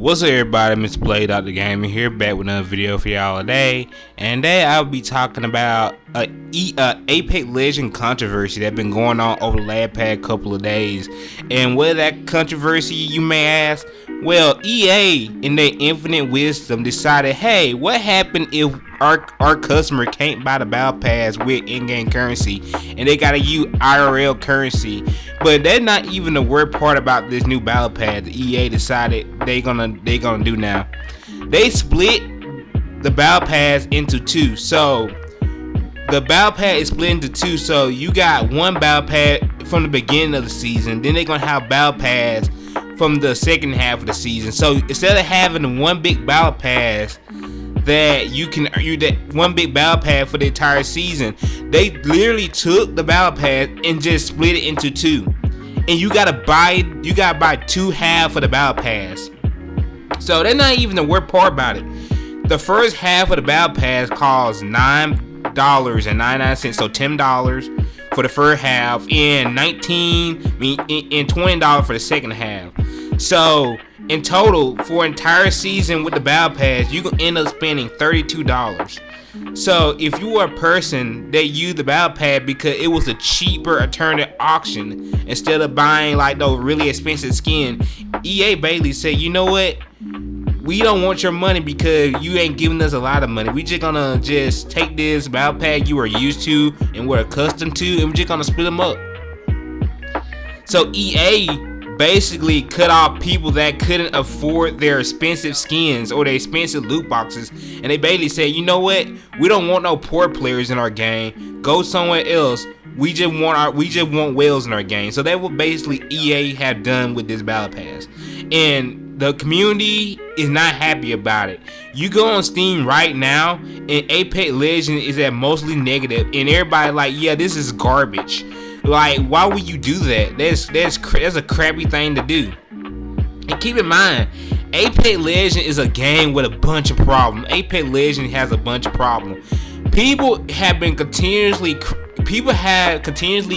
What's up, everybody? Mr. Play Dr. Gaming here, back with another video for y'all today. And today I'll be talking about a Apex Legends controversy that's been going on over the past couple of days. And what is that controversy, you may ask? Well, EA, in their infinite wisdom, decided, hey, what happened if our customer can't buy the battle pass with in-game currency and they gotta use IRL currency? But that's not even the weird part about this new battle pass the EA decided they gonna do now. They split the battle pass into two. So the battle pass is split into two. So you got one battle pass from the beginning of the season, then they're gonna have battle pass from the second half of the season. So instead of having one big battle pass that one big battle pass for the entire season, they literally took the battle pass and just split it into two. And you gotta buy two half of the battle pass. So that's not even the worst part about it. The first half of the battle pass costs $9.99, so $10 for the first half, and $20 for the second half. So in total, for an entire season with the battle pass, you can end up spending $32. So if you are a person that used the battle pass because it was a cheaper alternative auction instead of buying like those really expensive skin, EA basically said, you know what? We don't want your money because you ain't giving us a lot of money. We just gonna take this battle pass you are used to and were accustomed to, and we're just gonna split them up. So EA basically cut off people that couldn't afford their expensive skins or their expensive loot boxes, and they basically said, you know what? We don't want no poor players in our game. Go somewhere else. We just want whales in our game. So that's what basically EA have done with this battle pass, and the community is not happy about it. You go on Steam right now, and Apex Legends is at mostly negative, and everybody like, yeah, this is garbage. Like, why would you do that? That's a crappy thing to do. And keep in mind, Apex Legends is a game with a bunch of problems. Apex Legends has a bunch of problems. People have continuously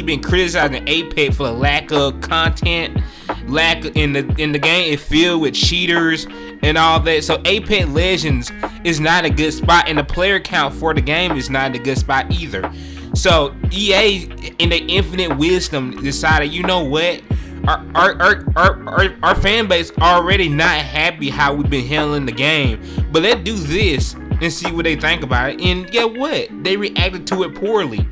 been criticizing Apex for the lack of content, in the game is filled with cheaters and all that. So Apex Legends is not a good spot, and the player count for the game is not a good spot either. So EA, in their infinite wisdom, decided, you know what? Our fan base already not happy how we've been handling the game, but let's do this and see what they think about it. And get what? They reacted to it poorly.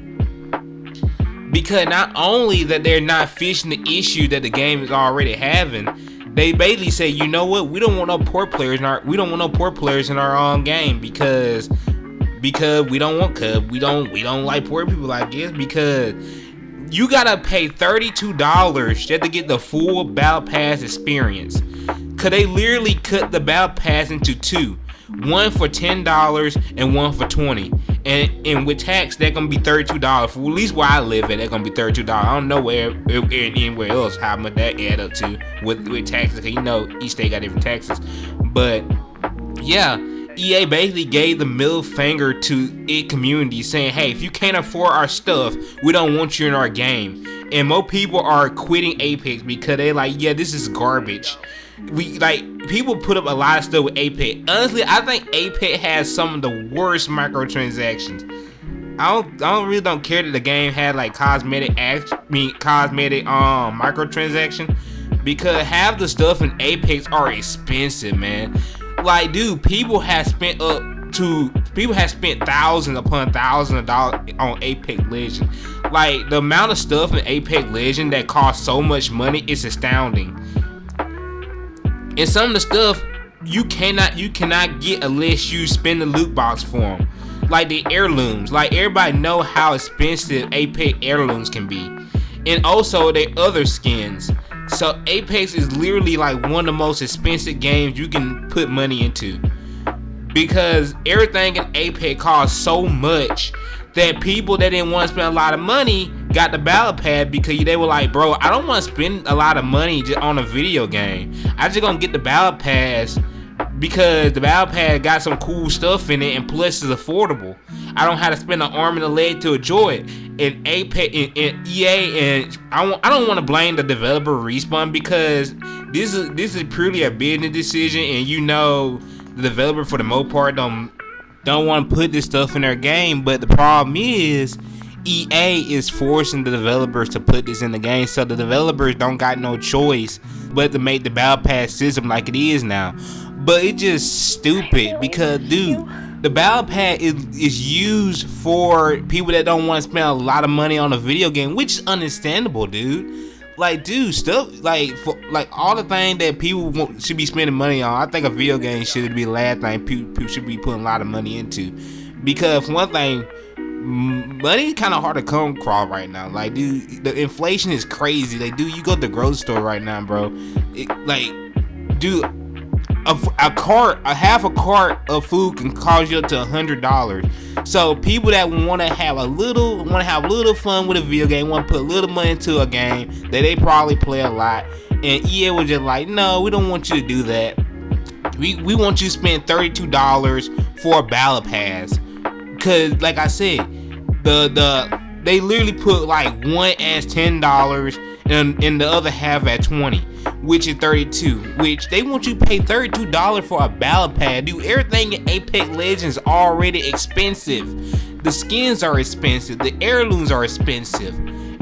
Because not only that they're not fixing the issue that the game is already having, they basically say, you know what? We don't want no poor players in our own game because we don't like poor people, I guess, because you gotta pay $32 just to get the full battle pass experience. Cause they literally cut the battle pass into two, one for $10 and one for $20, and with tax they're gonna be $32. For at least where I live at, they're gonna be $32. I don't know anywhere else how much that add up to with taxes, cause you know each state got different taxes. But yeah, EA basically gave the middle finger to its community, saying, hey, if you can't afford our stuff, we don't want you in our game. And more people are quitting Apex because they're like, yeah, this is garbage. People put up a lot of stuff with Apex. Honestly, I think Apex has some of the worst microtransactions. I really don't care that the game had like cosmetic microtransaction, because half the stuff in Apex are expensive, man. Like, dude, people have spent thousands upon thousands of dollars on Apex Legends. Like, the amount of stuff in Apex Legends that costs so much money is astounding. And some of the stuff you cannot get unless you spend the loot box for them. Like the heirlooms. Like, everybody know how expensive Apex heirlooms can be. And also the other skins. So Apex is literally like one of the most expensive games you can put money into, because everything in Apex costs so much that people that didn't want to spend a lot of money got the battle pass because they were like, bro, I don't want to spend a lot of money just on a video game. I just gonna get the battle pass because the battle pass got some cool stuff in it, and plus it's affordable. I don't have to spend an arm and a leg to enjoy it. And Apex and EA, and I don't want to blame the developer Respawn, because this is purely a business decision, and the developer for the most part don't want to put this stuff in their game. But the problem is EA is forcing the developers to put this in the game, so the developers don't got no choice but to make the Battle Pass system like it is now. But it's just stupid because, dude, the Battle Pass is used for people that don't want to spend a lot of money on a video game, which is understandable, dude. Like, dude, stuff like all the things that people should be spending money on. I think a video game should be the last thing people should be putting a lot of money into, because for one thing, money kind of hard to come across right now. Like, dude, the inflation is crazy. Like, dude, you go to the grocery store right now, bro. Dude, half a cart of food can cost you up to $100. So people that want to have a little fun with a video game, want to put a little money into a game that they probably play a lot, and EA was just like, no, we don't want you to do that. We want you to spend $32 for a Battle Pass. Cause like I said, they literally put like one as $10 and the other half at $20, which is $32. Which they want you to pay $32 for a Battle Pass. Dude, everything in Apex Legends is already expensive. The skins are expensive. The heirlooms are expensive.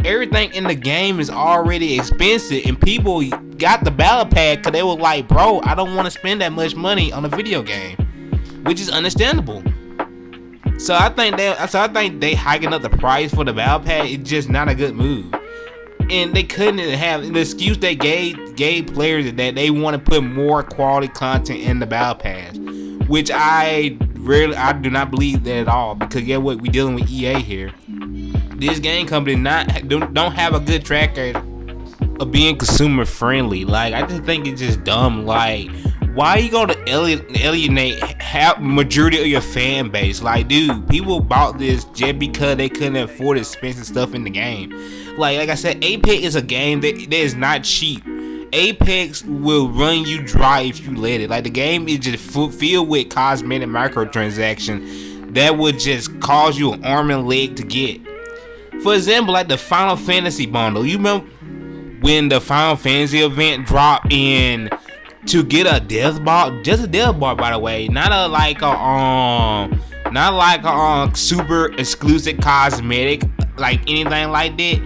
Everything in the game is already expensive, and people got the Battle Pass because they were like, bro, I don't want to spend that much money on a video game, which is understandable. So I think they hiking up the price for the Battle Pass is just not a good move. And they couldn't have the excuse they gave players that they want to put more quality content in the Battle Pass, which I do not believe that at all, because yeah, what we dealing with EA here. This game company don't have a good track record of being consumer friendly. Like, I just think it's just dumb. Like, why are you gonna alienate half majority of your fan base? Like, dude, people bought this just because they couldn't afford expensive stuff in the game. Like I said, Apex is a game that is not cheap. Apex will run you dry if you let it. Like, the game is just filled with cosmetic microtransactions that would just cause you an arm and leg to get. For example, like the Final Fantasy bundle. You remember when the Final Fantasy event dropped in to get a death box? Just a death box, by the way. Not a super exclusive cosmetic, like anything like that.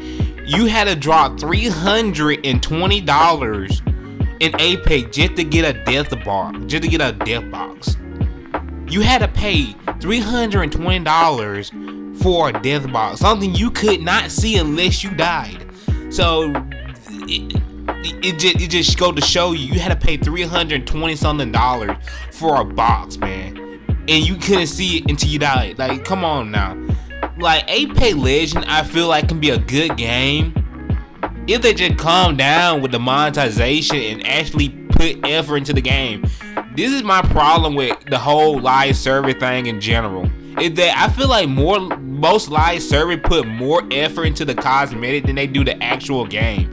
You had to drop $320 in Apex just to get a death box. You had to pay $320 for a death box, something you could not see unless you died. So it just goes to show you had to pay $320 something for a box, man, and you couldn't see it until you died. Like, come on now. Like, Apex Legends, I feel like can be a good game if they just calm down with the monetization and actually put effort into the game. This is my problem with the whole live service thing in general, is that I feel like most live service put more effort into the cosmetic than they do the actual game.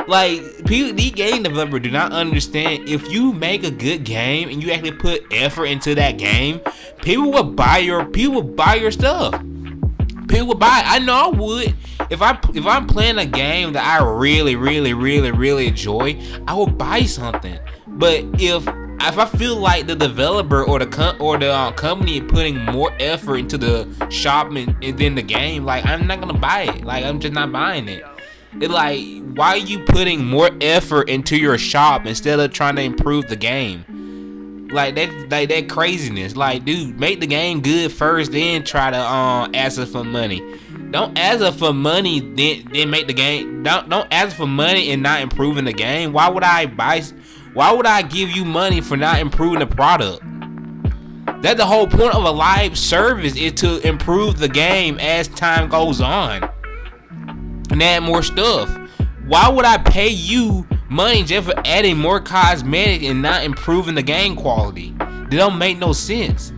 Like, these game developers do not understand, if you make a good game and you actually put effort into that game, people will buy your stuff. People would buy it. I know I would. If I'm playing a game that I really enjoy, I will buy something. But if I feel like the developer or the company putting more effort into the shop and then the game, like, I'm not gonna buy it. Like, I'm just not buying it. It's like, why are you putting more effort into your shop instead of trying to improve the game? Like that craziness. Like, dude, make the game good first, then try to ask us for money. Don't ask us for money, then make the game. Don't ask for money and not improving the game. Why would I give you money for not improving the product? That's the whole point of a live service, is to improve the game as time goes on and add more stuff. Why would I pay you money just for adding more cosmetic and not improving the game quality? They don't make no sense.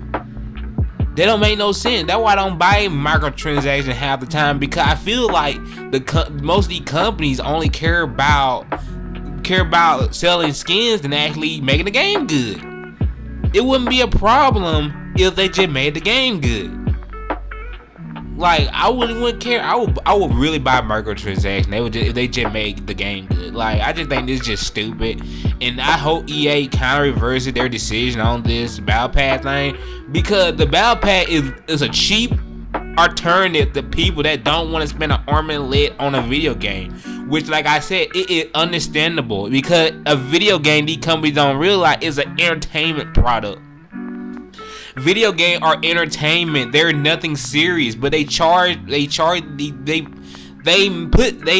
That's why I don't buy microtransactions half the time, because I feel like most of these companies only care about selling skins than actually making the game good. It wouldn't be a problem if they just made the game good. Like, I wouldn't care. I would really buy microtransaction. If they just make the game good. Like, I just think this is just stupid, and I hope EA kind of reverses their decision on this battle pass thing, because the battle pass is a cheap alternative to people that don't want to spend an arm and leg on a video game. Which, like I said, it is understandable, because a video game these companies don't realize is an entertainment product. Video games are entertainment. They're nothing serious, but they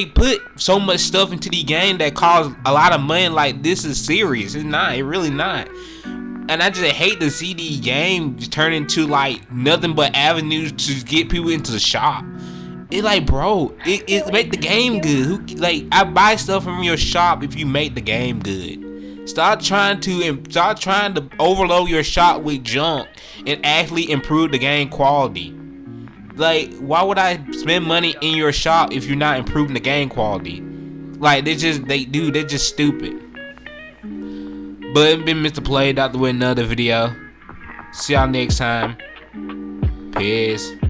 put so much stuff into the game that costs a lot of money. Like, this is serious. It's not. It really not. And I just hate to see these games turn into like nothing but avenues to get people into the shop. It like, bro, it make the game good. I buy stuff from your shop if you make the game good. Start trying to overload your shop with junk and actually improve the game quality. Like, why would I spend money in your shop if you're not improving the game quality? Like, they're just stupid. But it's been Mr. Play, Dr. with another video. See y'all next time. Peace.